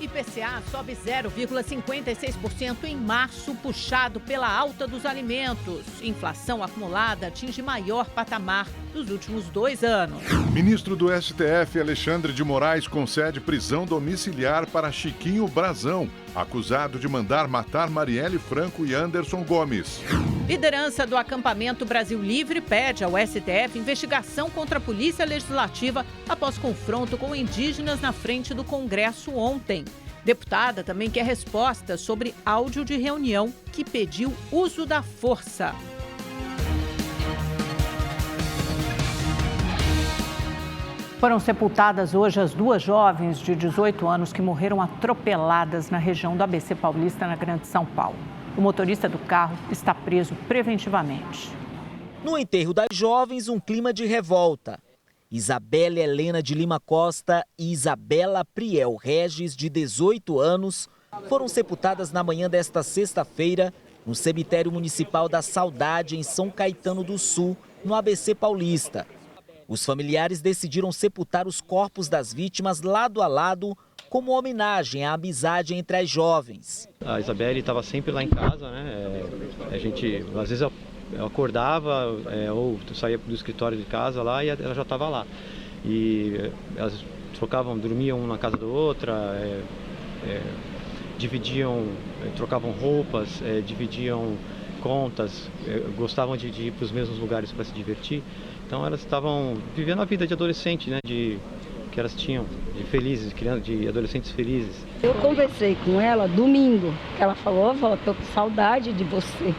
IPCA sobe 0,56% em março, puxado pela alta dos alimentos. Inflação acumulada atinge maior patamar dos últimos 2 anos. Ministro do STF, Alexandre de Moraes, concede prisão domiciliar para Chiquinho Brazão, acusado de mandar matar Marielle Franco e Anderson Gomes. Liderança do acampamento Brasil Livre pede ao STF investigação contra a Polícia Legislativa após confronto com indígenas na frente do Congresso ontem. Deputada também quer respostas sobre áudio de reunião que pediu uso da força. Foram sepultadas hoje as 2 jovens de 18 anos que morreram atropeladas na região do ABC Paulista, na Grande São Paulo. O motorista do carro está preso preventivamente. No enterro das jovens, um clima de revolta. Isabela Helena de Lima Costa e Isabela Priel Regis, de 18 anos, foram sepultadas na manhã desta sexta-feira no cemitério municipal da Saudade, em São Caetano do Sul, no ABC Paulista. Os familiares decidiram sepultar os corpos das vítimas lado a lado, como homenagem à amizade entre as jovens. A Isabelle estava sempre lá em casa, né? A gente, às vezes eu acordava ou saía do escritório de casa lá e ela já estava lá. E elas dormiam uma na casa da outra, dividiam, trocavam roupas, dividiam contas, gostavam de ir para os mesmos lugares para se divertir. Então elas estavam vivendo a vida de adolescente, né? Que elas tinham, de felizes, de adolescentes felizes. Eu conversei com ela domingo, que ela falou: vó, tô com saudade de você.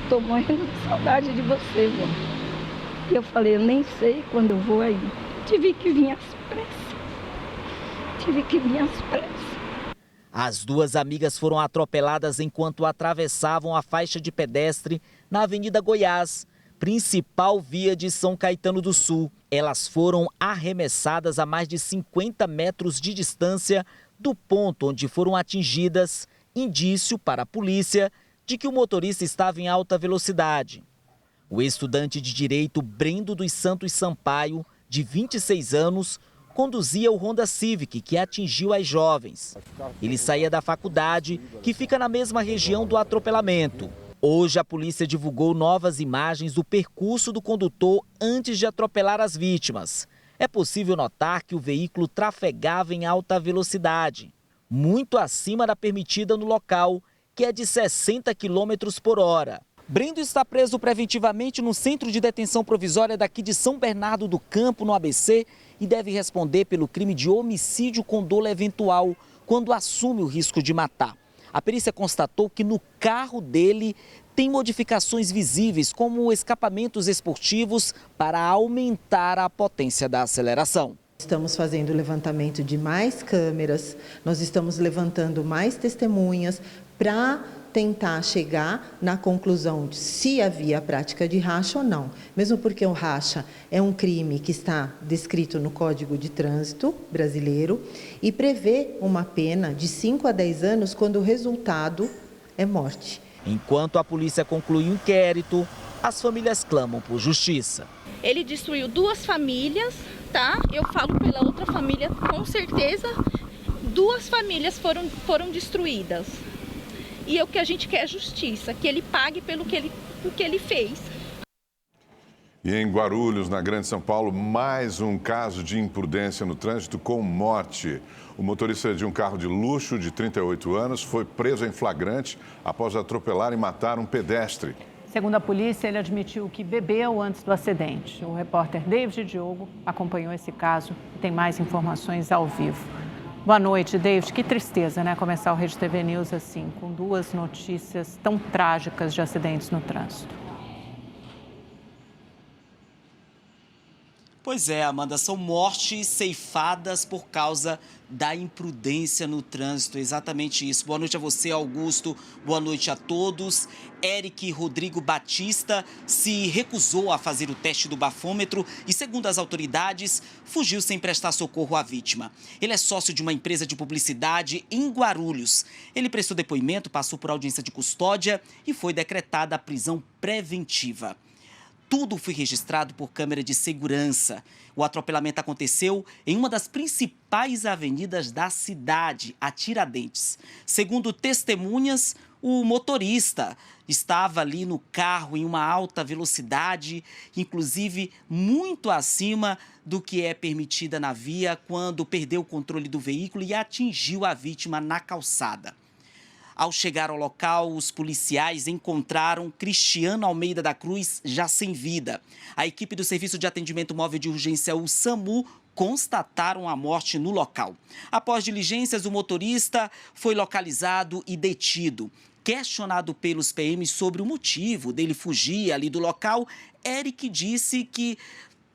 Tô morrendo de saudade de você, vó. E eu falei: eu nem sei quando eu vou aí. Tive que vir às pressas. As 2 amigas foram atropeladas enquanto atravessavam a faixa de pedestre na Avenida Goiás, principal via de São Caetano do Sul. Elas foram arremessadas a mais de 50 metros de distância do ponto onde foram atingidas, indício para a polícia de que o motorista estava em alta velocidade. O estudante de Direito Brendo dos Santos Sampaio, de 26 anos, conduzia o Honda Civic que atingiu as jovens. Ele saía da faculdade, que fica na mesma região do atropelamento. Hoje, a polícia divulgou novas imagens do percurso do condutor antes de atropelar as vítimas. É possível notar que o veículo trafegava em alta velocidade, muito acima da permitida no local, que é de 60 km por hora. Brendo está preso preventivamente no Centro de Detenção Provisória daqui de São Bernardo do Campo, no ABC, e deve responder pelo crime de homicídio com dolo eventual, quando assume o risco de matar. A perícia constatou que no carro dele tem modificações visíveis, como escapamentos esportivos, para aumentar a potência da aceleração. Estamos fazendo o levantamento de mais câmeras, nós estamos levantando mais testemunhas para tentar chegar na conclusão de se havia prática de racha ou não. Mesmo porque o racha é um crime que está descrito no Código de Trânsito brasileiro e prevê uma pena de 5 a 10 anos quando o resultado é morte. Enquanto a polícia conclui o inquérito, as famílias clamam por justiça. Ele destruiu 2 famílias, tá? Eu falo pela outra família, com certeza, 2 famílias foram destruídas. E o que a gente quer é justiça, que ele pague pelo que ele fez. E em Guarulhos, na Grande São Paulo, mais um caso de imprudência no trânsito com morte. O motorista de um carro de luxo de 38 anos foi preso em flagrante após atropelar e matar um pedestre. Segundo a polícia, ele admitiu que bebeu antes do acidente. O repórter David Diogo acompanhou esse caso e tem mais informações ao vivo. Boa noite, David. Que tristeza, né? Começar o Rede TV News assim, com 2 notícias tão trágicas de acidentes no trânsito. Pois é, Amanda, são mortes ceifadas por causa da imprudência no trânsito, exatamente isso. Boa noite a você, Augusto, boa noite a todos. Eric Rodrigo Batista se recusou a fazer o teste do bafômetro e, segundo as autoridades, fugiu sem prestar socorro à vítima. Ele é sócio de uma empresa de publicidade em Guarulhos. Ele prestou depoimento, passou por audiência de custódia e foi decretada a prisão preventiva. Tudo foi registrado por câmera de segurança. O atropelamento aconteceu em uma das principais avenidas da cidade, a Tiradentes. Segundo testemunhas, o motorista estava ali no carro em uma alta velocidade, inclusive muito acima do que é permitida na via, quando perdeu o controle do veículo e atingiu a vítima na calçada. Ao chegar ao local, os policiais encontraram Cristiano Almeida da Cruz já sem vida. A equipe do Serviço de Atendimento Móvel de Urgência, o SAMU, constataram a morte no local. Após diligências, o motorista foi localizado e detido. Questionado pelos PMs sobre o motivo dele fugir ali do local, Eric disse que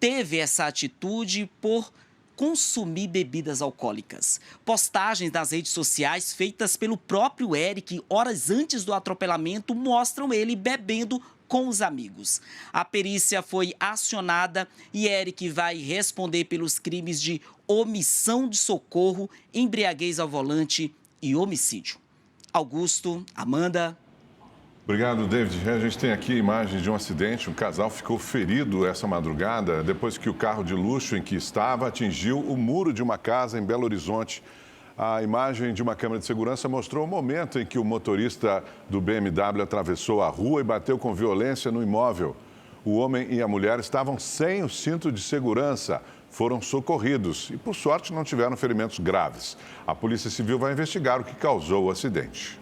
teve essa atitude por consumir bebidas alcoólicas. Postagens nas redes sociais feitas pelo próprio Eric horas antes do atropelamento mostram ele bebendo com os amigos. A perícia foi acionada e Eric vai responder pelos crimes de omissão de socorro, embriaguez ao volante e homicídio. Augusto, Amanda. Obrigado, David. A gente tem aqui imagens de um acidente. Um casal ficou ferido essa madrugada depois que o carro de luxo em que estava atingiu o muro de uma casa em Belo Horizonte. A imagem de uma câmera de segurança mostrou o momento em que o motorista do BMW atravessou a rua e bateu com violência no imóvel. O homem e a mulher estavam sem o cinto de segurança. Foram socorridos e, por sorte, não tiveram ferimentos graves. A Polícia Civil vai investigar o que causou o acidente.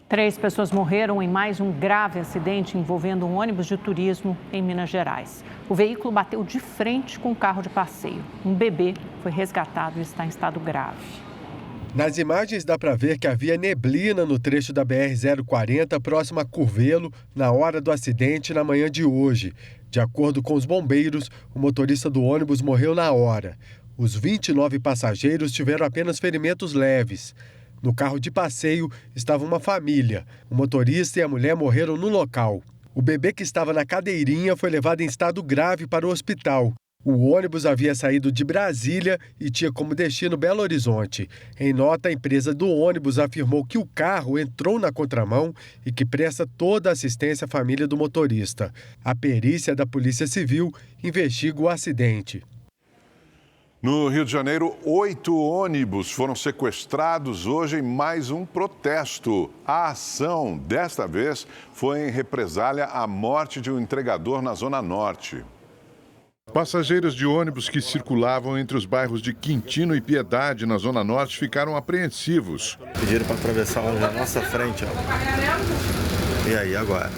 3 pessoas morreram em mais um grave acidente envolvendo um ônibus de turismo em Minas Gerais. O veículo bateu de frente com um carro de passeio. Um bebê foi resgatado e está em estado grave. Nas imagens dá para ver que havia neblina no trecho da BR-040, próximo a Curvelo, na hora do acidente na manhã de hoje. De acordo com os bombeiros, o motorista do ônibus morreu na hora. Os 29 passageiros tiveram apenas ferimentos leves. No carro de passeio estava uma família. O motorista e a mulher morreram no local. O bebê que estava na cadeirinha foi levado em estado grave para o hospital. O ônibus havia saído de Brasília e tinha como destino Belo Horizonte. Em nota, a empresa do ônibus afirmou que o carro entrou na contramão e que presta toda a assistência à família do motorista. A perícia da Polícia Civil investiga o acidente. No Rio de Janeiro, 8 ônibus foram sequestrados hoje em mais um protesto. A ação, desta vez, foi em represália à morte de um entregador na Zona Norte. Passageiros de ônibus que circulavam entre os bairros de Quintino e Piedade, na Zona Norte, ficaram apreensivos. Pediram para atravessar na nossa frente, ó. E aí, agora?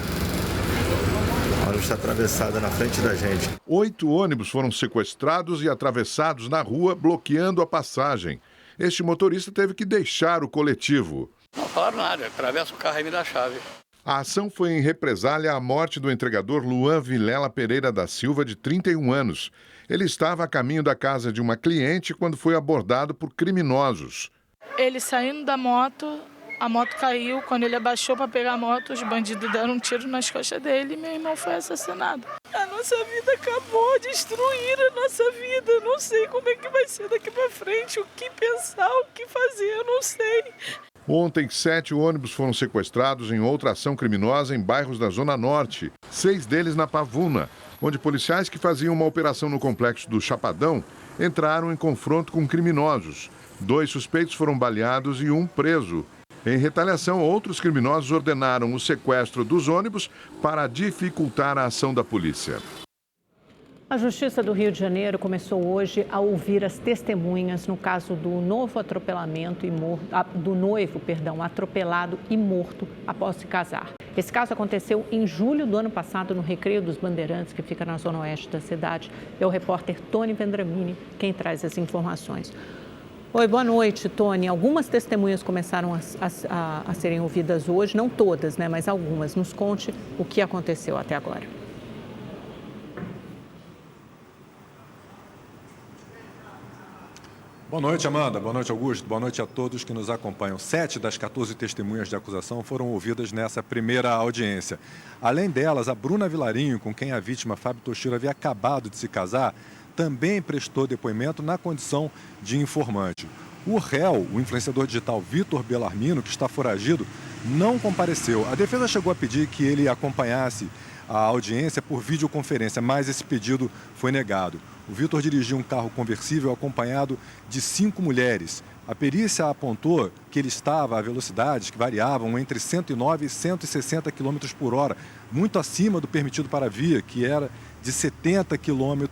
A ônibus está atravessada na frente da gente. 8 ônibus foram sequestrados e atravessados na rua, bloqueando a passagem. Este motorista teve que deixar o coletivo. Não falaram nada, atravessa o carro e me dá a chave. A ação foi em represália à morte do entregador Luan Vilela Pereira da Silva, de 31 anos. Ele estava a caminho da casa de uma cliente quando foi abordado por criminosos. Ele saindo da moto, a moto caiu. Quando ele abaixou para pegar a moto, os bandidos deram um tiro nas costas dele e meu irmão foi assassinado. A nossa vida acabou, destruíram a nossa vida. Eu não sei como é que vai ser daqui para frente, o que pensar, o que fazer, eu não sei. Ontem, 7 ônibus foram sequestrados em outra ação criminosa em bairros da Zona Norte. 6 deles na Pavuna, onde policiais que faziam uma operação no complexo do Chapadão entraram em confronto com criminosos. 2 suspeitos foram baleados e 1 preso. Em retaliação, outros criminosos ordenaram o sequestro dos ônibus para dificultar a ação da polícia. A Justiça do Rio de Janeiro começou hoje a ouvir as testemunhas no caso do noivo atropelado e morto após se casar. Esse caso aconteceu em julho do ano passado no Recreio dos Bandeirantes, que fica na zona oeste da cidade. É o repórter Tony Vendramini quem traz as informações. Oi, boa noite, Tony. Algumas testemunhas começaram a serem ouvidas hoje, não todas, né, mas algumas. Nos conte o que aconteceu até agora. Boa noite, Amanda. Boa noite, Augusto. Boa noite a todos que nos acompanham. 7 das 14 testemunhas de acusação foram ouvidas nessa primeira audiência. Além delas, a Bruna Vilarinho, com quem a vítima, Fábio Toshiro, havia acabado de se casar, também prestou depoimento na condição de informante. O réu, o influenciador digital Vitor Bellarmino, que está foragido, não compareceu. A defesa chegou a pedir que ele acompanhasse a audiência por videoconferência, mas esse pedido foi negado. O Vitor dirigia um carro conversível acompanhado de 5 mulheres. A perícia apontou que ele estava a velocidades que variavam entre 109 e 160 km por hora, muito acima do permitido para a via, que era de 70 km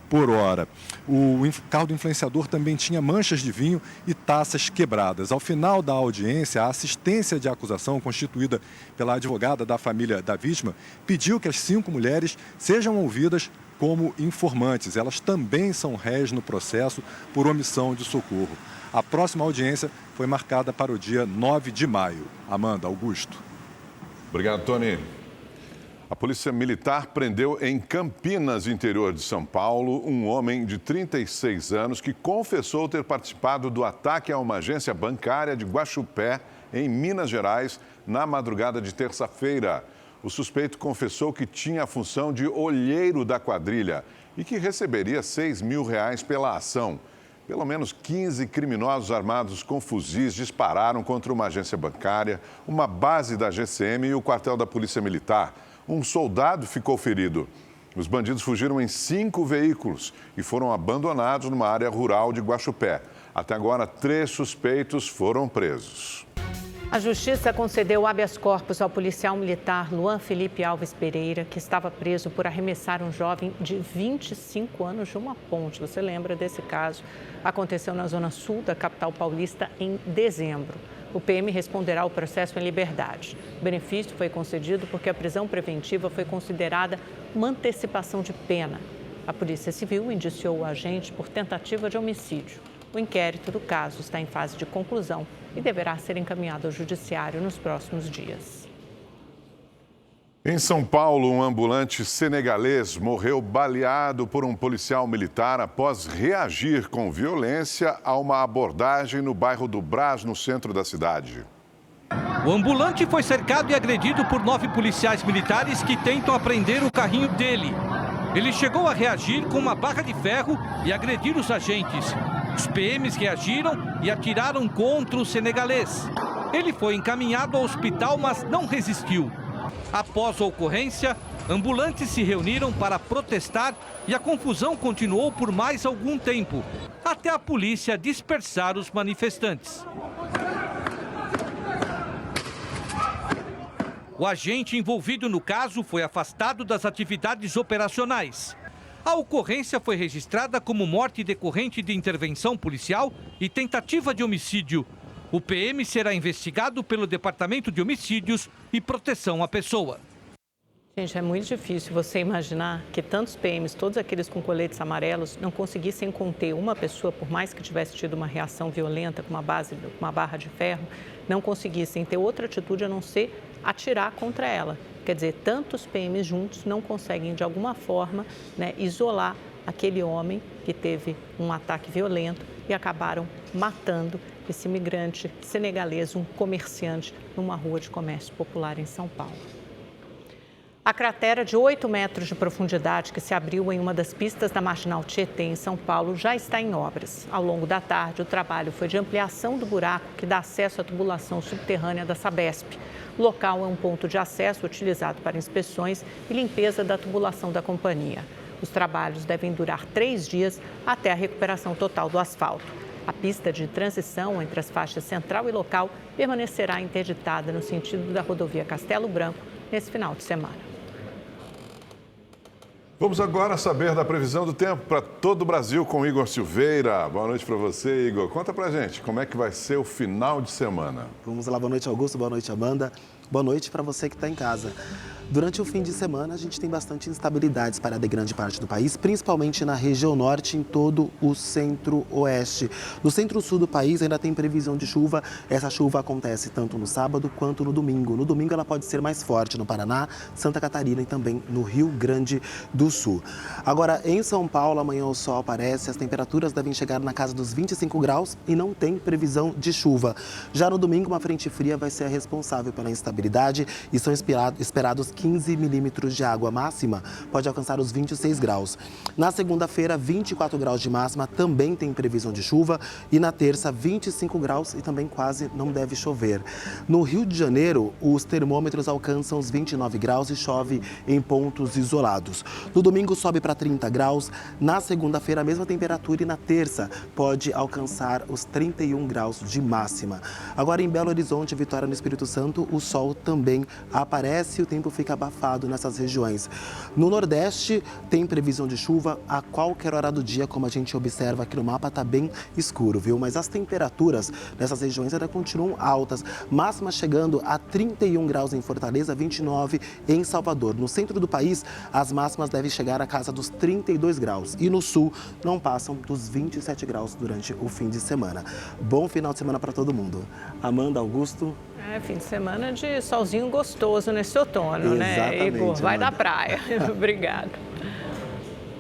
por hora. O carro do influenciador também tinha manchas de vinho e taças quebradas. Ao final da audiência, a assistência de acusação, constituída pela advogada da família da vítima, pediu que as 5 mulheres sejam ouvidas como informantes. Elas também são réis no processo por omissão de socorro. A próxima audiência foi marcada para o dia 9 de maio. Amanda, Augusto. Obrigado, Tony. A Polícia Militar prendeu em Campinas, interior de São Paulo, um homem de 36 anos que confessou ter participado do ataque a uma agência bancária de Guaxupé, em Minas Gerais, na madrugada de terça-feira. O suspeito confessou que tinha a função de olheiro da quadrilha e que receberia R$6 mil pela ação. Pelo menos 15 criminosos armados com fuzis dispararam contra uma agência bancária, uma base da GCM e o quartel da Polícia Militar. Um soldado ficou ferido. Os bandidos fugiram em 5 veículos e foram abandonados numa área rural de Guaxupé. Até agora, 3 suspeitos foram presos. A Justiça concedeu habeas corpus ao policial militar Luan Felipe Alves Pereira, que estava preso por arremessar um jovem de 25 anos de uma ponte. Você lembra desse caso? Aconteceu na zona sul da capital paulista em dezembro. O PM responderá ao processo em liberdade. O benefício foi concedido porque a prisão preventiva foi considerada uma antecipação de pena. A Polícia Civil indiciou o agente por tentativa de homicídio. O inquérito do caso está em fase de conclusão e deverá ser encaminhado ao Judiciário nos próximos dias. Em São Paulo, um ambulante senegalês morreu baleado por um policial militar após reagir com violência a uma abordagem no bairro do Brás, no centro da cidade. O ambulante foi cercado e agredido por 9 policiais militares que tentam apreender o carrinho dele. Ele chegou a reagir com uma barra de ferro e agredir os agentes. Os PMs reagiram e atiraram contra o senegalês. Ele foi encaminhado ao hospital, mas não resistiu. Após a ocorrência, ambulantes se reuniram para protestar e a confusão continuou por mais algum tempo, até a polícia dispersar os manifestantes. O agente envolvido no caso foi afastado das atividades operacionais. A ocorrência foi registrada como morte decorrente de intervenção policial e tentativa de homicídio. O PM será investigado pelo Departamento de Homicídios e Proteção à Pessoa. Gente, é muito difícil você imaginar que tantos PMs, todos aqueles com coletes amarelos, não conseguissem conter uma pessoa, por mais que tivesse tido uma reação violenta com uma barra de ferro, não conseguissem ter outra atitude a não ser atirar contra ela. Quer dizer, tantos PMs juntos não conseguem, de alguma forma, isolar aquele homem que teve um ataque violento e acabaram matando esse imigrante senegalês, um comerciante, numa rua de comércio popular em São Paulo. A cratera de 8 metros de profundidade que se abriu em uma das pistas da Marginal Tietê, em São Paulo, já está em obras. Ao longo da tarde, o trabalho foi de ampliação do buraco que dá acesso à tubulação subterrânea da Sabesp. O local é um ponto de acesso utilizado para inspeções e limpeza da tubulação da companhia. Os trabalhos devem durar 3 dias até a recuperação total do asfalto. A pista de transição entre as faixas central e local permanecerá interditada no sentido da rodovia Castelo Branco nesse final de semana. Vamos agora saber da previsão do tempo para todo o Brasil com Igor Silveira. Boa noite para você, Igor. Conta pra gente como é que vai ser o final de semana. Vamos lá, boa noite, Augusto, boa noite, Amanda. Boa noite para você que está em casa. Durante o fim de semana, a gente tem bastante instabilidade espalhada em grande parte do país, principalmente na região norte, em todo o centro-oeste. No centro-sul do país ainda tem previsão de chuva. Essa chuva acontece tanto no sábado quanto no domingo. No domingo ela pode ser mais forte no Paraná, Santa Catarina e também no Rio Grande do Sul. Agora, em São Paulo, amanhã o sol aparece, as temperaturas devem chegar na casa dos 25 graus e não tem previsão de chuva. Já no domingo, uma frente fria vai ser a responsável pela instabilidade instabilidade e são esperados 15 milímetros de água. Máxima pode alcançar os 26 graus. Na segunda-feira, 24 graus de máxima, também tem previsão de chuva. E na terça, 25 graus e também quase não deve chover. No Rio de Janeiro, os termômetros alcançam os 29 graus e chove em pontos isolados. No domingo, sobe para 30 graus. Na segunda-feira, a mesma temperatura e na terça pode alcançar os 31 graus de máxima. Agora, em Belo Horizonte, Vitória no Espírito Santo, o sol também aparece e o tempo fica abafado nessas regiões. No Nordeste, tem previsão de chuva a qualquer hora do dia, como a gente observa aqui no mapa, está bem escuro, viu? Mas as temperaturas nessas regiões ainda continuam altas, máxima chegando a 31 graus em Fortaleza, 29 em Salvador. No centro do país, as máximas devem chegar à casa dos 32 graus e no sul não passam dos 27 graus durante o fim de semana. Bom final de semana para todo mundo. Amanda, Augusto. Fim de semana de solzinho gostoso nesse outono, né, Igor? Vai da praia. Obrigada.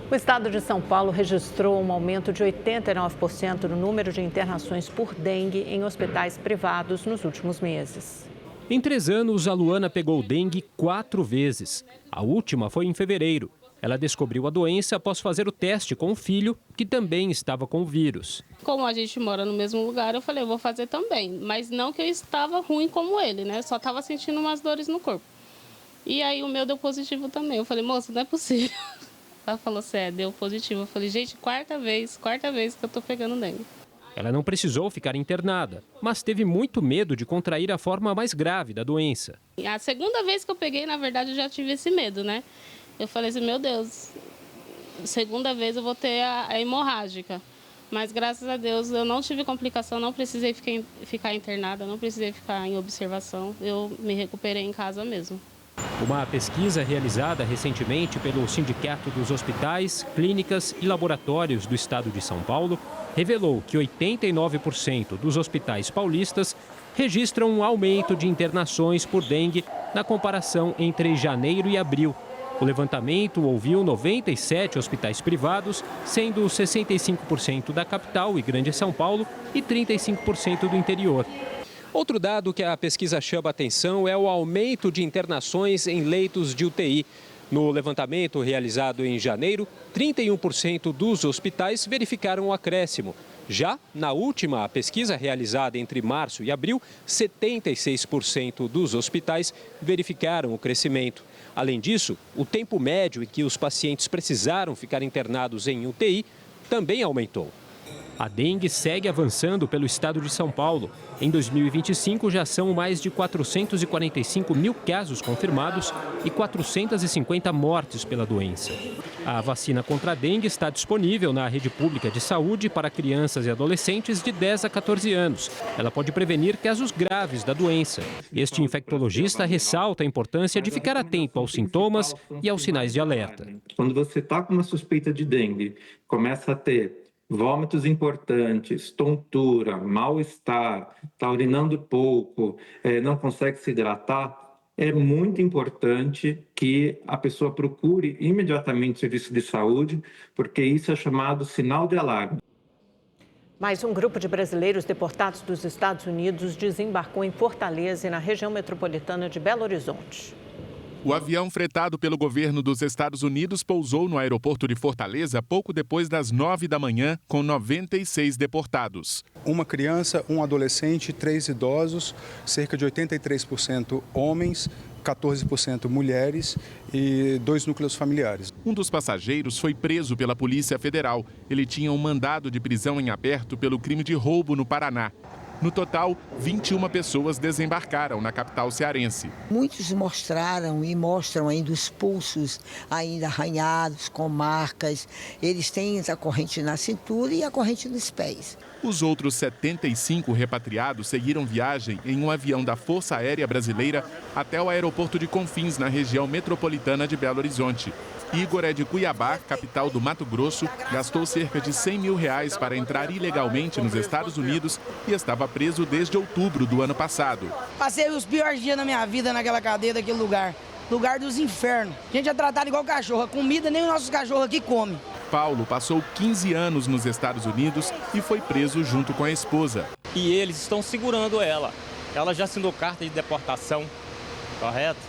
O estado de São Paulo registrou um aumento de 89% no número de internações por dengue em hospitais privados nos últimos meses. Em 3 anos, a Luana pegou dengue 4 vezes. A última foi em fevereiro. Ela descobriu a doença após fazer o teste com o filho, que também estava com o vírus. Como a gente mora no mesmo lugar, eu falei, eu vou fazer também. Mas não que eu estava ruim como ele, né? Só estava sentindo umas dores no corpo. E aí o meu deu positivo também. Eu falei, moça, não é possível. Ela falou assim, deu positivo. Eu falei, gente, quarta vez que eu tô pegando dengue. Ela não precisou ficar internada, mas teve muito medo de contrair a forma mais grave da doença. A segunda vez que eu peguei, na verdade, eu já tive esse medo, né? Eu falei assim, meu Deus, segunda vez eu vou ter a hemorrágica. Mas graças a Deus eu não tive complicação, não precisei ficar internada, não precisei ficar em observação. Eu me recuperei em casa mesmo. Uma pesquisa realizada recentemente pelo Sindicato dos Hospitais, Clínicas e Laboratórios do Estado de São Paulo revelou que 89% dos hospitais paulistas registram um aumento de internações por dengue na comparação entre janeiro e abril. O levantamento ouviu 97 hospitais privados, sendo 65% da capital e Grande São Paulo e 35% do interior. Outro dado que a pesquisa chama atenção é o aumento de internações em leitos de UTI. No levantamento realizado em janeiro, 31% dos hospitais verificaram um acréscimo. Já na última pesquisa realizada entre março e abril, 76% dos hospitais verificaram o crescimento. Além disso, o tempo médio em que os pacientes precisaram ficar internados em UTI também aumentou. A dengue segue avançando pelo estado de São Paulo. Em 2025, já são mais de 445 mil casos confirmados e 450 mortes pela doença. A vacina contra a dengue está disponível na rede pública de saúde para crianças e adolescentes de 10 a 14 anos. Ela pode prevenir casos graves da doença. Este infectologista ressalta a importância de ficar atento aos sintomas e aos sinais de alerta. Quando você está com uma suspeita de dengue, começa a ter vômitos importantes, tontura, mal-estar, está urinando pouco, não consegue se hidratar, é muito importante que a pessoa procure imediatamente o serviço de saúde, porque isso é chamado sinal de alarme. Mais um grupo de brasileiros deportados dos Estados Unidos desembarcou em Fortaleza e na região metropolitana de Belo Horizonte. O avião fretado pelo governo dos Estados Unidos pousou no aeroporto de Fortaleza pouco depois das 9 da manhã, com 96 deportados. Uma criança, um adolescente, 3 idosos, cerca de 83% homens, 14% mulheres e 2 núcleos familiares. Um dos passageiros foi preso pela Polícia Federal. Ele tinha um mandado de prisão em aberto pelo crime de roubo no Paraná. No total, 21 pessoas desembarcaram na capital cearense. Muitos mostraram e mostram ainda os pulsos ainda arranhados, com marcas. Eles têm a corrente na cintura e a corrente nos pés. Os outros 75 repatriados seguiram viagem em um avião da Força Aérea Brasileira até o aeroporto de Confins, na região metropolitana de Belo Horizonte. Igor é de Cuiabá, capital do Mato Grosso, gastou cerca de R$100 mil para entrar ilegalmente nos Estados Unidos e estava preso desde outubro do ano passado. Passei os piores dias da minha vida naquela cadeia daquele lugar. Lugar dos infernos. A gente é tratado igual cachorro. A comida nem os nossos cachorros aqui comem. Paulo passou 15 anos nos Estados Unidos e foi preso junto com a esposa. E eles estão segurando ela. Ela já assinou carta de deportação. correto?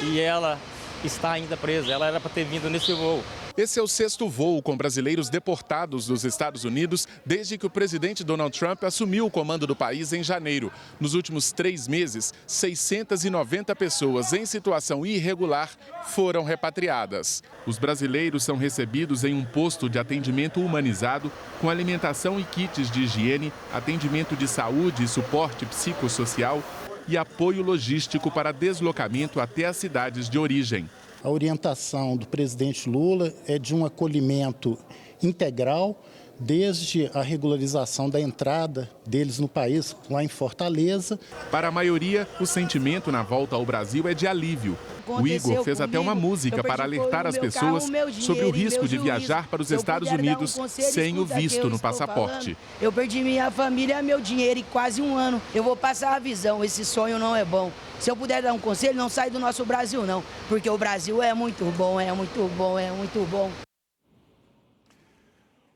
E ela está ainda presa, ela era para ter vindo nesse voo. Esse é o 6º voo com brasileiros deportados dos Estados Unidos desde que o presidente Donald Trump assumiu o comando do país em janeiro. Nos últimos 3 meses, 690 pessoas em situação irregular foram repatriadas. Os brasileiros são recebidos em um posto de atendimento humanizado, com alimentação e kits de higiene, atendimento de saúde e suporte psicossocial e apoio logístico para deslocamento até as cidades de origem. A orientação do presidente Lula é de um acolhimento integral, desde a regularização da entrada deles no país, lá em Fortaleza. Para a maioria, o sentimento na volta ao Brasil é de alívio. O Igor fez até uma música para alertar as pessoas sobre o risco de viajar para os Estados Unidos sem o visto no passaporte. Eu perdi minha família, meu dinheiro e quase um ano. Eu vou passar a visão, esse sonho não é bom. Se eu puder dar um conselho, não sai do nosso Brasil não, porque o Brasil é muito bom, é muito bom, é muito bom.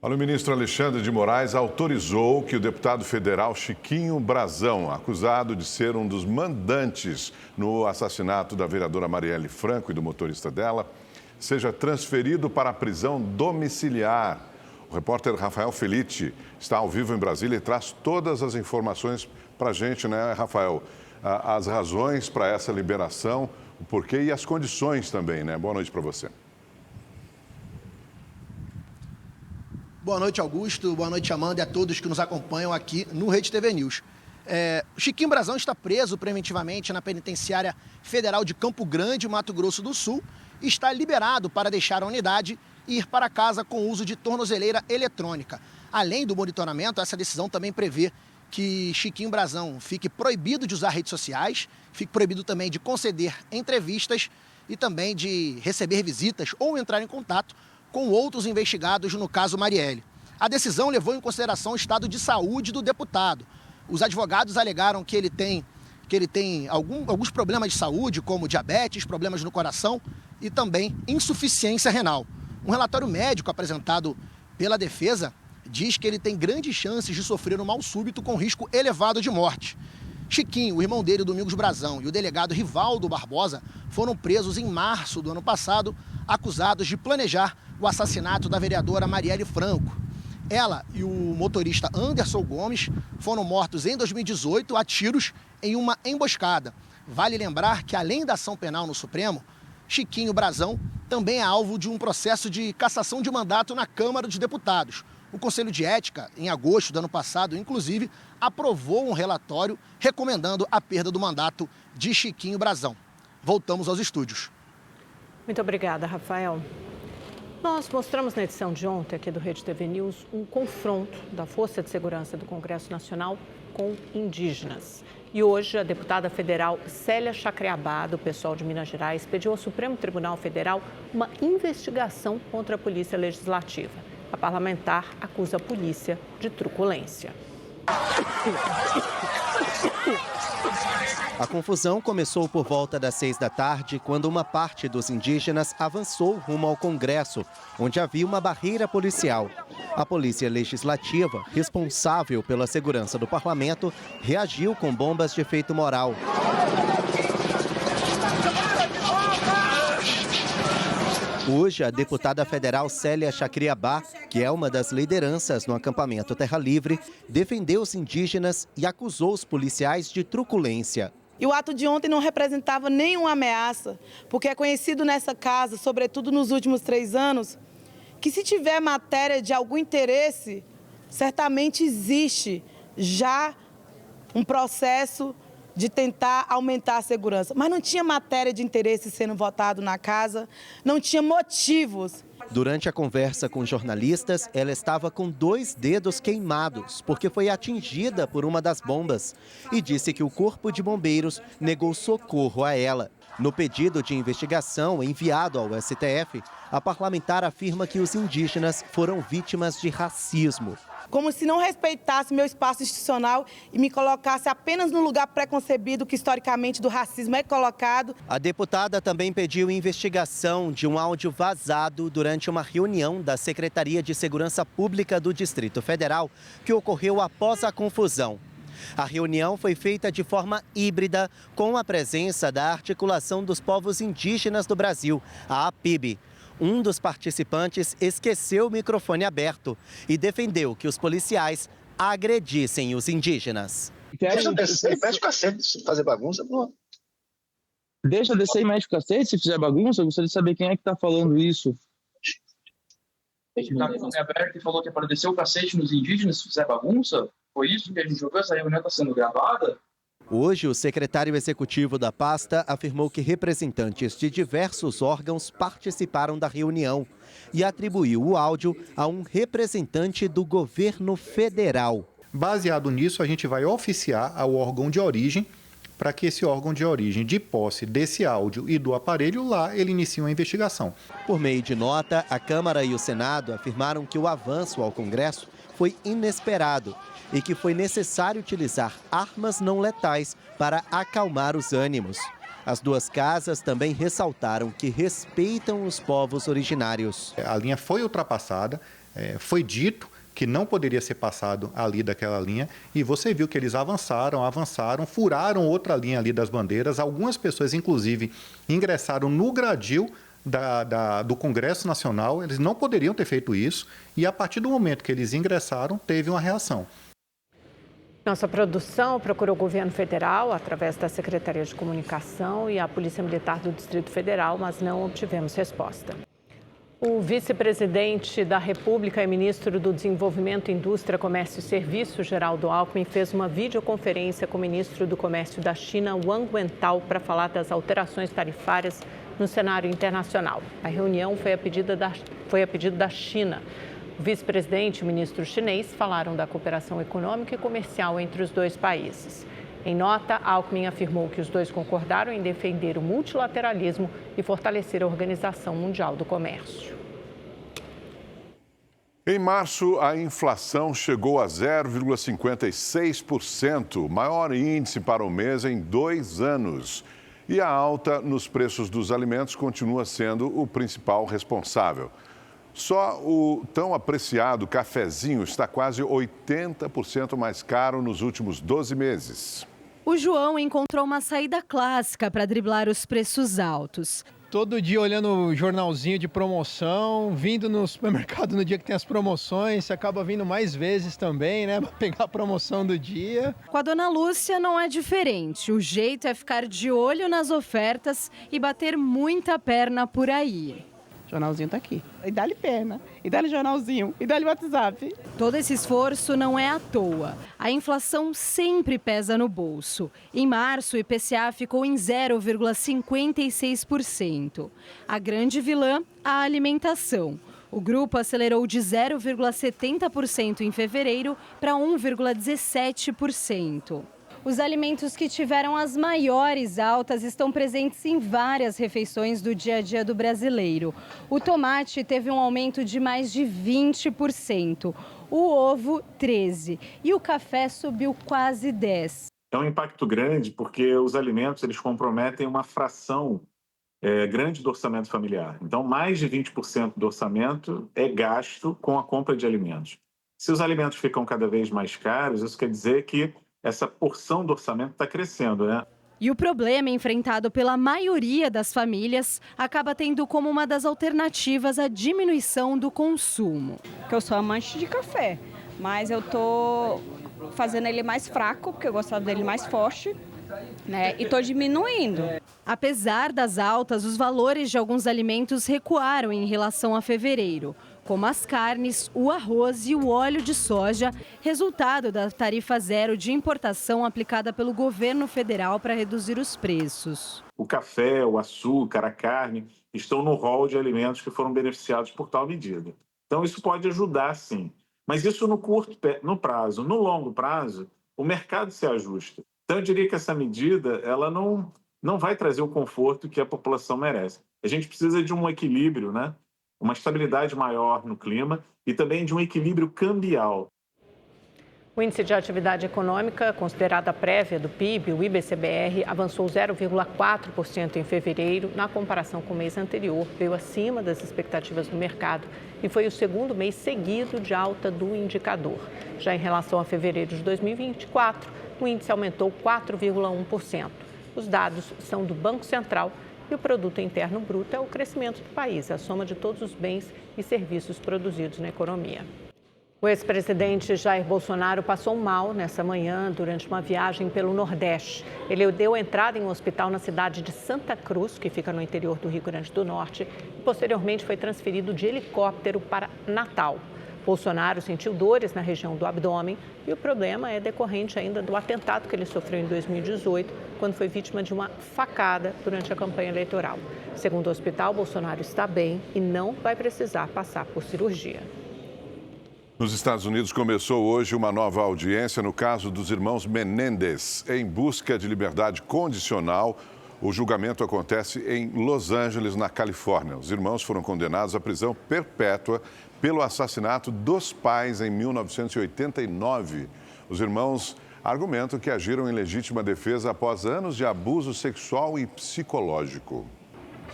Olha, o ministro Alexandre de Moraes autorizou que o deputado federal Chiquinho Brazão, acusado de ser um dos mandantes no assassinato da vereadora Marielle Franco e do motorista dela, seja transferido para a prisão domiciliar. O repórter Rafael Felitti está ao vivo em Brasília e traz todas as informações para a gente, né, Rafael? As razões para essa liberação, o porquê e as condições também, né? Boa noite para você. Boa noite, Augusto. Boa noite, Amanda, e a todos que nos acompanham aqui no Rede TV News. O Chiquinho Brazão está preso preventivamente na penitenciária federal de Campo Grande, Mato Grosso do Sul, e está liberado para deixar a unidade e ir para casa com uso de tornozeleira eletrônica. Além do monitoramento, essa decisão também prevê que Chiquinho Brazão fique proibido de usar redes sociais, fique proibido também de conceder entrevistas e também de receber visitas ou entrar em contato com outros investigados no caso Marielle. A decisão levou em consideração o estado de saúde do deputado. Os advogados alegaram que ele tem alguns problemas de saúde, como diabetes, problemas no coração e também insuficiência renal. Um relatório médico apresentado pela defesa diz que ele tem grandes chances de sofrer um mal súbito com risco elevado de morte. Chiquinho, o irmão dele, Domingos Brazão, e o delegado Rivaldo Barbosa foram presos em março do ano passado, acusados de planejar o assassinato da vereadora Marielle Franco. Ela e o motorista Anderson Gomes foram mortos em 2018 a tiros em uma emboscada. Vale lembrar que, além da ação penal no Supremo, Chiquinho Brazão também é alvo de um processo de cassação de mandato na Câmara dos Deputados. O Conselho de Ética, em agosto do ano passado, inclusive, aprovou um relatório recomendando a perda do mandato de Chiquinho Brazão. Voltamos aos estúdios. Muito obrigada, Rafael. Nós mostramos na edição de ontem aqui do Rede TV News um confronto da Força de Segurança do Congresso Nacional com indígenas. E hoje a deputada federal Célia Chacriabá, do PSOL de Minas Gerais, pediu ao Supremo Tribunal Federal uma investigação contra a Polícia Legislativa. A parlamentar acusa a polícia de truculência. A confusão começou por volta das 6 da tarde, quando uma parte dos indígenas avançou rumo ao Congresso, onde havia uma barreira policial. A Polícia Legislativa, responsável pela segurança do parlamento, reagiu com bombas de efeito moral. Hoje, a deputada federal Célia Chacriabá, que é uma das lideranças no acampamento Terra Livre, defendeu os indígenas e acusou os policiais de truculência. E o ato de ontem não representava nenhuma ameaça, porque é conhecido nessa casa, sobretudo nos últimos 3 anos, que se tiver matéria de algum interesse, certamente existe já um processo de tentar aumentar a segurança. Mas não tinha matéria de interesse sendo votado na casa, não tinha motivos. Durante a conversa com jornalistas, ela estava com 2 dedos queimados, porque foi atingida por uma das bombas, e disse que o Corpo de Bombeiros negou socorro a ela. No pedido de investigação enviado ao STF, a parlamentar afirma que os indígenas foram vítimas de racismo. Como se não respeitasse meu espaço institucional e me colocasse apenas no lugar preconcebido que historicamente do racismo é colocado. A deputada também pediu investigação de um áudio vazado durante uma reunião da Secretaria de Segurança Pública do Distrito Federal, que ocorreu após a confusão. A reunião foi feita de forma híbrida, com a presença da Articulação dos Povos Indígenas do Brasil, a APIB. Um dos participantes esqueceu o microfone aberto e defendeu que os policiais agredissem os indígenas. Deixa eu descer e mete o cacete se fazer bagunça, pô. Deixa eu descer e mete o cacete se fizer bagunça? Eu gostaria de saber quem é que tá falando isso. Ele tá com o aberto e falou que é para descer o cacete nos indígenas se fizer bagunça? Foi isso que a gente ouviu? Essa reunião está sendo gravada? Hoje, o secretário executivo da pasta afirmou que representantes de diversos órgãos participaram da reunião e atribuiu o áudio a um representante do governo federal. Baseado nisso, a gente vai oficiar ao órgão de origem para que esse órgão de origem, de posse desse áudio e do aparelho lá, ele inicie uma investigação. Por meio de nota, a Câmara e o Senado afirmaram que o avanço ao Congresso foi inesperado e que foi necessário utilizar armas não letais para acalmar os ânimos. As duas casas também ressaltaram que respeitam os povos originários. A linha foi ultrapassada, foi dito que não poderia ser passado ali daquela linha, e você viu que eles avançaram, furaram outra linha ali das bandeiras. Algumas pessoas, inclusive, ingressaram no gradil do Congresso Nacional. Eles não poderiam ter feito isso, e a partir do momento que eles ingressaram, teve uma reação. Nossa produção procurou o governo federal através da Secretaria de Comunicação e a Polícia Militar do Distrito Federal, mas não obtivemos resposta. O vice-presidente da República e ministro do Desenvolvimento, Indústria, Comércio e Serviço, Geraldo Alckmin, fez uma videoconferência com o ministro do Comércio da China, Wang Wentao, para falar das alterações tarifárias no cenário internacional. A reunião foi a pedido da China. O vice-presidente e o ministro chinês falaram da cooperação econômica e comercial entre os dois países. Em nota, Alckmin afirmou que os dois concordaram em defender o multilateralismo e fortalecer a Organização Mundial do Comércio. Em março, a inflação chegou a 0,56%, maior índice para o mês em 2 anos. E a alta nos preços dos alimentos continua sendo o principal responsável. Só o tão apreciado cafezinho está quase 80% mais caro nos últimos 12 meses. O João encontrou uma saída clássica para driblar os preços altos. Todo dia olhando o jornalzinho de promoção, vindo no supermercado no dia que tem as promoções, você acaba vindo mais vezes também, né, para pegar a promoção do dia. Com a dona Lúcia não é diferente. O jeito é ficar de olho nas ofertas e bater muita perna por aí. O jornalzinho tá aqui. E dá-lhe perna, e dá-lhe jornalzinho, e dá-lhe WhatsApp. Todo esse esforço não é à toa. A inflação sempre pesa no bolso. Em março, o IPCA ficou em 0,56%. A grande vilã, a alimentação. O grupo acelerou de 0,70% em fevereiro para 1,17%. Os alimentos que tiveram as maiores altas estão presentes em várias refeições do dia a dia do brasileiro. O tomate teve um aumento de mais de 20%, o ovo 13% e o café subiu quase 10%. É um impacto grande porque os alimentos eles comprometem uma fração grande do orçamento familiar. Então, mais de 20% do orçamento é gasto com a compra de alimentos. Se os alimentos ficam cada vez mais caros, isso quer dizer que essa porção do orçamento está crescendo, né? E o problema enfrentado pela maioria das famílias acaba tendo como uma das alternativas a diminuição do consumo. Eu sou amante de café, mas eu tô fazendo ele mais fraco, porque eu gostava dele mais forte, né? E tô diminuindo. Apesar das altas, os valores de alguns alimentos recuaram em relação a fevereiro, como as carnes, o arroz e o óleo de soja, resultado da tarifa zero de importação aplicada pelo governo federal para reduzir os preços. O café, o açúcar, a carne estão no rol de alimentos que foram beneficiados por tal medida. Então isso pode ajudar, sim. Mas isso no prazo. No longo prazo, o mercado se ajusta. Então eu diria que essa medida ela não vai trazer o conforto que a população merece. A gente precisa de um equilíbrio, né? Uma estabilidade maior no clima e também de um equilíbrio cambial. O índice de atividade econômica, considerada prévia do PIB, o IBCBR, avançou 0,4% em fevereiro. Na comparação com o mês anterior, veio acima das expectativas do mercado e foi o segundo mês seguido de alta do indicador. Já em relação a fevereiro de 2024, o índice aumentou 4,1%. Os dados são do Banco Central e o Produto Interno Bruto é o crescimento do país, a soma de todos os bens e serviços produzidos na economia. O ex-presidente Jair Bolsonaro passou mal nessa manhã durante uma viagem pelo Nordeste. Ele deu entrada em um hospital na cidade de Santa Cruz, que fica no interior do Rio Grande do Norte, e posteriormente foi transferido de helicóptero para Natal. Bolsonaro sentiu dores na região do abdômen e o problema é decorrente ainda do atentado que ele sofreu em 2018, quando foi vítima de uma facada durante a campanha eleitoral. Segundo o hospital, Bolsonaro está bem e não vai precisar passar por cirurgia. Nos Estados Unidos começou hoje uma nova audiência no caso dos irmãos Menendez. Em busca de liberdade condicional, o julgamento acontece em Los Angeles, na Califórnia. Os irmãos foram condenados à prisão perpétua pelo assassinato dos pais em 1989. Os irmãos argumentam que agiram em legítima defesa após anos de abuso sexual e psicológico.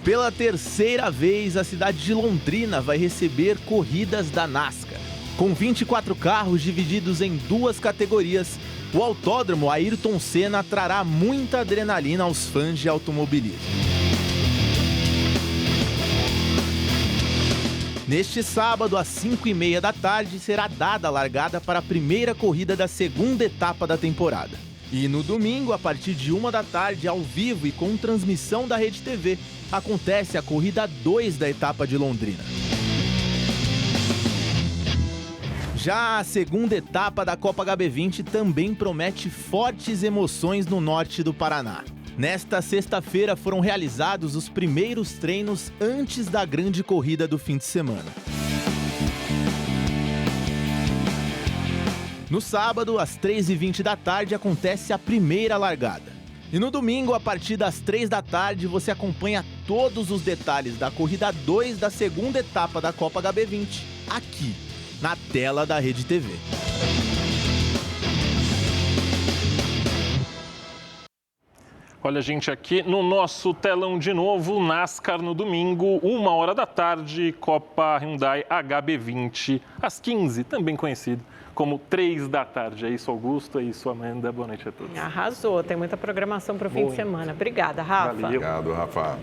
Pela terceira vez, a cidade de Londrina vai receber corridas da NASCAR. Com 24 carros divididos em duas categorias, o autódromo Ayrton Senna trará muita adrenalina aos fãs de automobilismo. Neste sábado, às 5h30 da tarde, será dada a largada para a primeira corrida da segunda etapa da temporada. E no domingo, a partir de 1 da tarde, ao vivo e com transmissão da Rede TV, acontece a corrida 2 da etapa de Londrina. Já a segunda etapa da Copa HB20 também promete fortes emoções no norte do Paraná. Nesta sexta-feira foram realizados os primeiros treinos antes da grande corrida do fim de semana. No sábado, às 3h20 da tarde, acontece a primeira largada. E no domingo, a partir das 3 da tarde, você acompanha todos os detalhes da corrida 2 da segunda etapa da Copa HB20, aqui, na tela da Rede TV. Olha, gente, aqui no nosso telão de novo, NASCAR no domingo, 1h da tarde, Copa Hyundai HB20, às 15, também conhecido como 3 da tarde. É isso, Augusto, é isso, Amanda. Boa noite a todos. Arrasou, tem muita programação para o fim de semana. Obrigada, Rafa. Valeu. Obrigado, Rafa.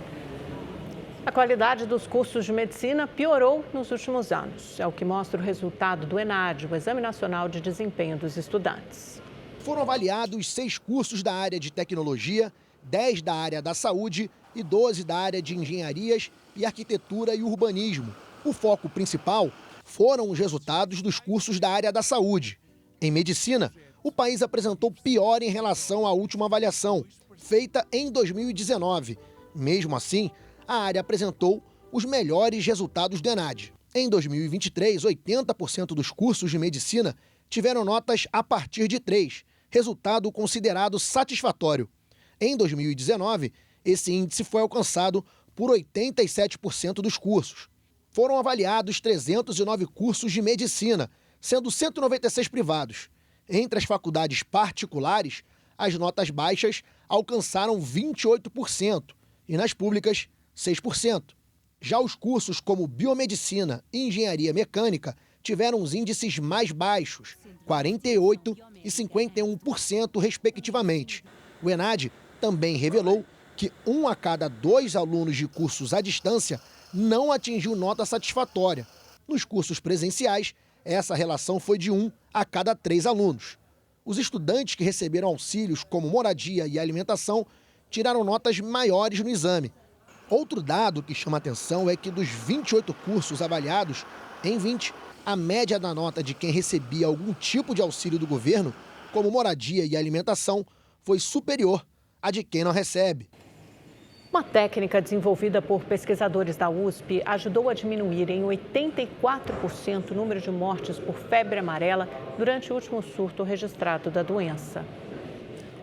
A qualidade dos cursos de medicina piorou nos últimos anos. É o que mostra o resultado do ENAD, o Exame Nacional de Desempenho dos Estudantes. Foram avaliados 6 cursos da área de tecnologia, 10 da área da saúde e 12 da área de engenharias e arquitetura e urbanismo. O foco principal foram os resultados dos cursos da área da saúde. Em medicina, o país apresentou pior em relação à última avaliação, feita em 2019. Mesmo assim, a área apresentou os melhores resultados do ENAD. Em 2023, 80% dos cursos de medicina tiveram notas a partir de 3, resultado considerado satisfatório. Em 2019, esse índice foi alcançado por 87% dos cursos. Foram avaliados 309 cursos de medicina, sendo 196 privados. Entre as faculdades particulares, as notas baixas alcançaram 28% e nas públicas, 6%. Já os cursos como biomedicina e engenharia mecânica tiveram os índices mais baixos, 48% e 51%, respectivamente. O ENAD também revelou que 1 a cada 2 alunos de cursos à distância não atingiu nota satisfatória. Nos cursos presenciais, essa relação foi de 1 a cada 3 alunos. Os estudantes que receberam auxílios como moradia e alimentação tiraram notas maiores no exame. Outro dado que chama atenção é que dos 28 cursos avaliados, em 20, a média da nota de quem recebia algum tipo de auxílio do governo, como moradia e alimentação, foi superior à de quem não recebe. Uma técnica desenvolvida por pesquisadores da USP ajudou a diminuir em 84% o número de mortes por febre amarela durante o último surto registrado da doença.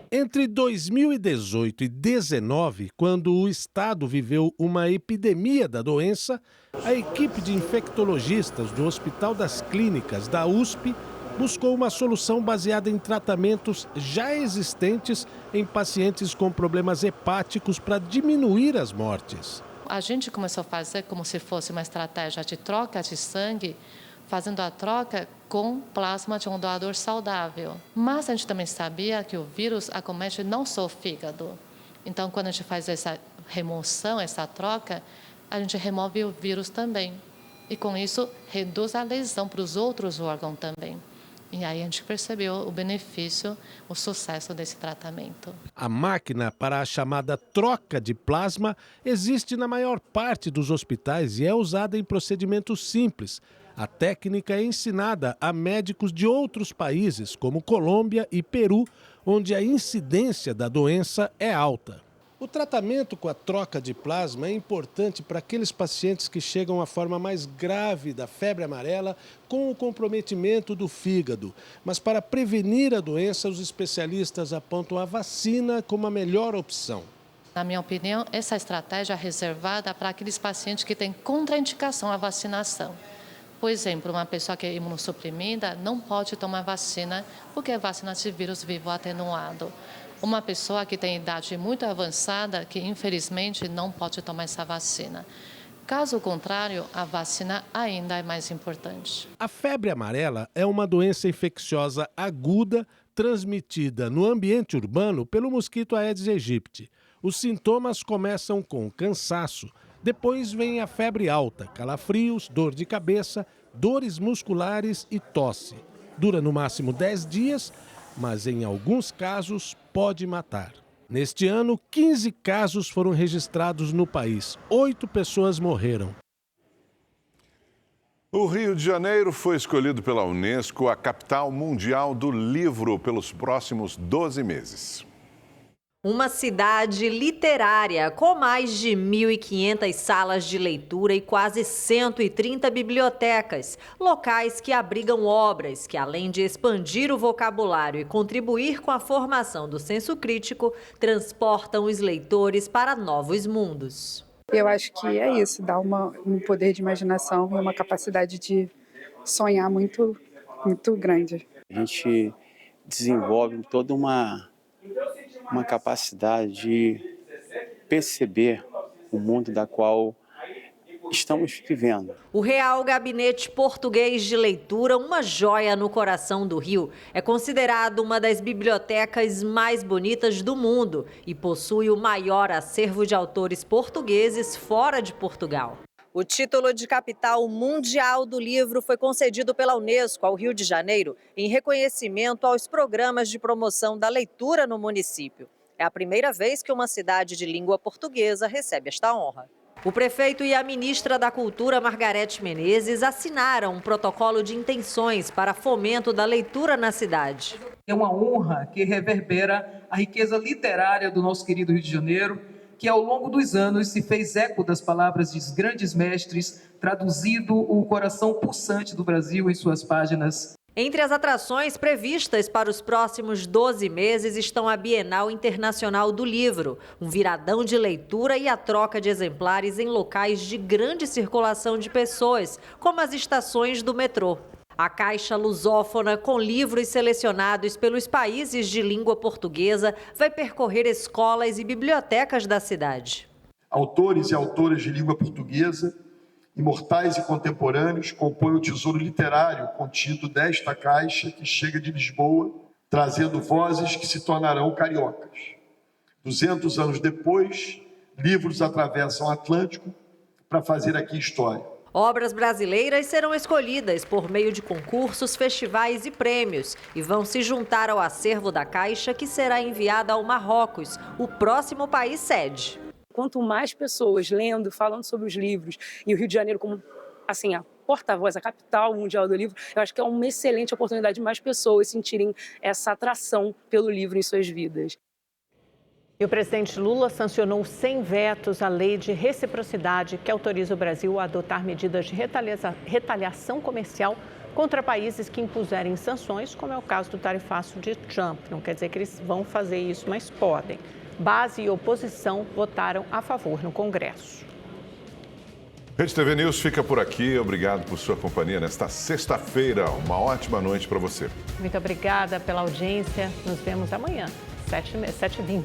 Entre 2018 e 2019, quando o estado viveu uma epidemia da doença, a equipe de infectologistas do Hospital das Clínicas da USP buscou uma solução baseada em tratamentos já existentes em pacientes com problemas hepáticos para diminuir as mortes. A gente começou a fazer como se fosse uma estratégia de troca de sangue, fazendo a troca com plasma de um doador saudável. Mas a gente também sabia que o vírus acomete não só o fígado. Então, quando a gente faz essa remoção, essa troca, a gente remove o vírus também. E com isso, reduz a lesão para os outros órgãos também. E aí a gente percebeu o benefício, o sucesso desse tratamento. A máquina para a chamada troca de plasma existe na maior parte dos hospitais e é usada em procedimentos simples. A técnica é ensinada a médicos de outros países, como Colômbia e Peru, onde a incidência da doença é alta. O tratamento com a troca de plasma é importante para aqueles pacientes que chegam à forma mais grave da febre amarela com o comprometimento do fígado. Mas para prevenir a doença, os especialistas apontam a vacina como a melhor opção. Na minha opinião, essa estratégia é reservada para aqueles pacientes que têm contraindicação à vacinação. Por exemplo, uma pessoa que é imunossuprimida não pode tomar vacina porque é vacina de vírus vivo atenuado. Uma pessoa que tem idade muito avançada, que infelizmente não pode tomar essa vacina. Caso contrário, a vacina ainda é mais importante. A febre amarela é uma doença infecciosa aguda transmitida no ambiente urbano pelo mosquito Aedes aegypti. Os sintomas começam com cansaço, depois vem a febre alta, calafrios, dor de cabeça, dores musculares e tosse. Dura no máximo 10 dias, mas em alguns casos pode matar. Neste ano, 15 casos foram registrados no país. 8 pessoas morreram. O Rio de Janeiro foi escolhido pela Unesco a capital mundial do livro pelos próximos 12 meses. Uma cidade literária com mais de 1.500 salas de leitura e quase 130 bibliotecas, locais que abrigam obras que, além de expandir o vocabulário e contribuir com a formação do senso crítico, transportam os leitores para novos mundos. Eu acho que é isso, dá um poder de imaginação e uma capacidade de sonhar muito grande. A gente desenvolve toda uma capacidade de perceber o mundo da qual estamos vivendo. O Real Gabinete Português de Leitura, uma joia no coração do Rio, é considerado uma das bibliotecas mais bonitas do mundo e possui o maior acervo de autores portugueses fora de Portugal. O título de capital mundial do livro foi concedido pela Unesco ao Rio de Janeiro em reconhecimento aos programas de promoção da leitura no município. É a primeira vez que uma cidade de língua portuguesa recebe esta honra. O prefeito e a ministra da Cultura, Margarete Menezes, assinaram um protocolo de intenções para fomento da leitura na cidade. É uma honra que reverbera a riqueza literária do nosso querido Rio de Janeiro, que ao longo dos anos se fez eco das palavras de grandes mestres, traduzido o coração pulsante do Brasil em suas páginas. Entre as atrações previstas para os próximos 12 meses estão a Bienal Internacional do Livro, um viradão de leitura e a troca de exemplares em locais de grande circulação de pessoas, como as estações do metrô. A caixa lusófona, com livros selecionados pelos países de língua portuguesa, vai percorrer escolas e bibliotecas da cidade. Autores e autoras de língua portuguesa, imortais e contemporâneos, compõem o tesouro literário contido desta caixa que chega de Lisboa, trazendo vozes que se tornarão cariocas. 200 anos depois, livros atravessam o Atlântico para fazer aqui história. Obras brasileiras serão escolhidas por meio de concursos, festivais e prêmios e vão se juntar ao acervo da Caixa, que será enviada ao Marrocos, o próximo país sede. Quanto mais pessoas lendo, falando sobre os livros, e o Rio de Janeiro como assim, a porta-voz, a capital mundial do livro, eu acho que é uma excelente oportunidade de mais pessoas sentirem essa atração pelo livro em suas vidas. E o presidente Lula sancionou sem vetos a lei de reciprocidade que autoriza o Brasil a adotar medidas de retaliação comercial contra países que impuserem sanções, como é o caso do tarifaço de Trump. Não quer dizer que eles vão fazer isso, mas podem. Base e oposição votaram a favor no Congresso. Rede TV News fica por aqui. Obrigado por sua companhia nesta sexta-feira. Uma ótima noite para você. Muito obrigada pela audiência. Nos vemos amanhã, 7h20.